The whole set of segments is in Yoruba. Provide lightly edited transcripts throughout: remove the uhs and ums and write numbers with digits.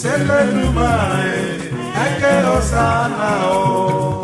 Seledumare, ẹkẹ ọ̀sánà o.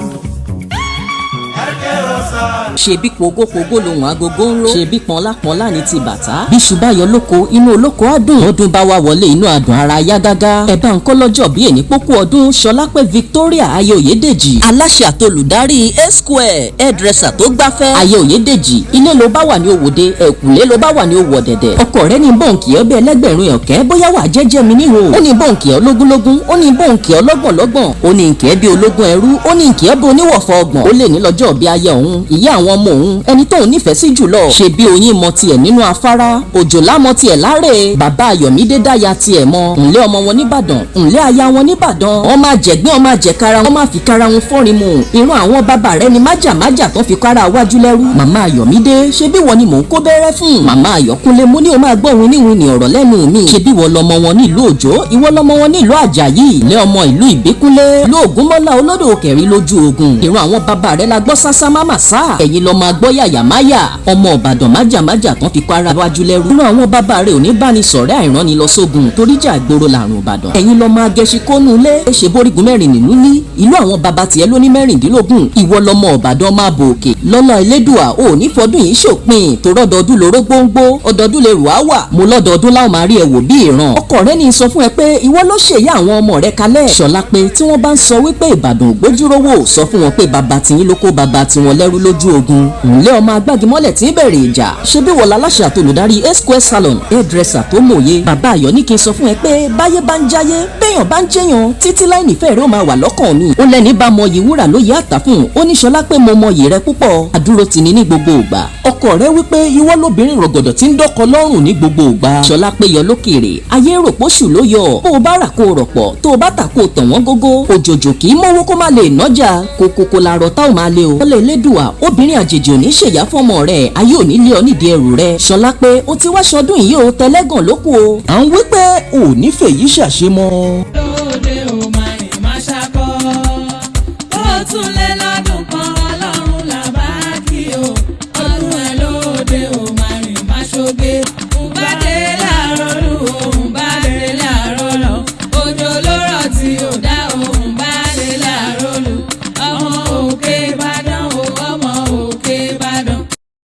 Ṣebí pogopogo lohùn agogo ń ró, ṣebí pọnlápọnlá ní ti bàtà. Bí ṣùbáyọ lóko inú olóko á dùn, ọdún bá wá wọlé inú adùn ara yá gágá. Ẹ̀bá ń kọ́ lọ́jọ́ bí èní pópó ọdún Solape Victoria ayé Oyedeji. Aláṣẹ àtolùdarí A-Square hairdresser tó gbáfẹ́. Ayé Oyedeji ilé ló bá wà ní òwòde, ẹ̀kúlé ló bá wà ní òwò dẹ̀dẹ̀. Ọkọ rẹ̀ ní bọ́ǹkì ẹ̀ bí ẹlẹ́gbẹ̀rún ọ̀kẹ́ bóyá wà jẹ́jẹ́ mi níhò. Ó ní bọ́ǹkì ẹ̀ ológúnlógún, ó ní bọ́ǹkì ẹ̀ ọlọ́gbọ̀nlọ́gbọ̀n, ó ní nkì ẹ̀ bí ológun ẹrú, ó ní nkì ẹ̀ bí oníwọ̀fọ̀ ọgbọ̀n. Ó lè ní lọ́jọ́ bí ayé òun, ìyá àwọn ọmọ òun, ẹni tóun nífẹ̀ẹ́ sí jùlọ. Ṣe bí oyin mọ tiẹ̀ nínú afárá, òjòlá mọ tiẹ̀ láre. Bàbá Ayọ̀mídé dáya tiẹ̀ mọ. Ǹlẹ́ ọmọ wọn nìbàdàn, ǹlẹ́ aya wọn nìbàdàn. Wọ́n máa jẹ̀gbẹ́, wọ́n máa jẹ̀kara, wọ́n máa fi kára wọn fọ́rin mu. Ìran àwọn bàbá rẹ̀ ni májàmájà tó fi kára wájú lẹ́rú. Màmá Ayọ̀mídé, ṣe bí wọ́n ni mò ń kó bẹ́rẹ́ fún. Màmá Ayọ̀kúnlé, mo ní o máa gbọ́ winiwini ọ̀rọ̀ lẹ́nu mi. Ṣe bí wọ́n lọmọ wọn ní ìlú Òjó, ìwọ lọmọ wọn ní ìlú Àjàyí. Ilé ọmọ ìlú Ìbíkúnlé, ìlú Ògúnmọ́lá olódò òkèrí lójú ogun. Ìran àwọn bàbá rẹ̀ la gbọ́ sásá máma sá. Ẹ̀yin lọ máa gbọ́ yàyàmáyà. Ọmọ Ìbàdàn májàmájà tán fi kára wájú lẹ́rú. Ìran àwọn bàbá rẹ̀ ò ní bá ní sọ̀rẹ́ àìránni lọ sógun torí jà gbòòrò làrùn Ìbàdàn. Ẹ̀yin lọ máa gẹṣin kónú ilé. Ṣe bórígun mẹ́rin nínú ní. Ìlú àwọn bàbá tiẹ̀ ló ní mẹ́rìndínlógún. Ìwọ lọmọ Ìbàdàn máa bò òkè. Lọ́lá Elédùà ò ní fọdún yìí ṣòpin. Torọ́dọọdún lóró gbóngbó. Ọdọọdún lè rù á wà. Mo lọ́dọọdún láwọn máa rí ẹ wò bí ìran. Ọkọ rẹ ní sọ fún ẹ pé ìwọ ló ṣèyá àwọn ọmọ rẹ kalẹ̀. Solape tí wọ́n bá ń sọ wípé Ìbàdàn ògbójúrówó sọ fún wọn pé bàbá tiyín ló kó bàbá tiwọn lẹ́rú lójú ogun. Ǹlẹ́ ọmọ agbágimọ́lẹ̀ tí ń bẹ̀rẹ̀ ìjà. Ṣebí wọ́n láláṣẹ àtolùdarí A-Square salon hairdresser tó mòye. Bàbá Ayọ̀ ní kí n sọ fún ẹ pé báyé bá ń jáyé béèyàn bá ń jẹ́yàn títí láì nífẹ̀ẹ́ rẹ̀ ó máa wà lọ́kàn mi. Ó lẹ́ni bá mọyì wúrà ló yẹ àtà fún. Ó ní Solape mo mọyì rẹ púpọ̀. Àdúró tì ní ní gbogbo ìgbà. Ọkọ rẹ̀ wípé ìwọ lóbìnrin rọ̀gọ̀dọ̀ tí ń dọ́kọ lọ́rùn ní gbogbo ìgbà. Solape yọ lókèrè. Ayé rò pósù ló yọ. Bó o bá rà kó o rọ̀pọ̀, tó o bá tà kó o tàn wọ́n gógó. Òjòjò kì í mọ́wó kó má lè nájà. Kòkòkò làrọ̀ tá ò máa lé o. Ọlẹ́ Elédùà, obìnrin àjèjì ò ní ṣèyá fọ́mọ rẹ̀. Ayé ò ní lé ọ nídìí ẹrù rẹ̀. Solape ó ti wá ṣọdún yìí o, tẹlẹ́gàn ló kù o. À ń wí pé ò ní fèyí ṣàṣemọ́.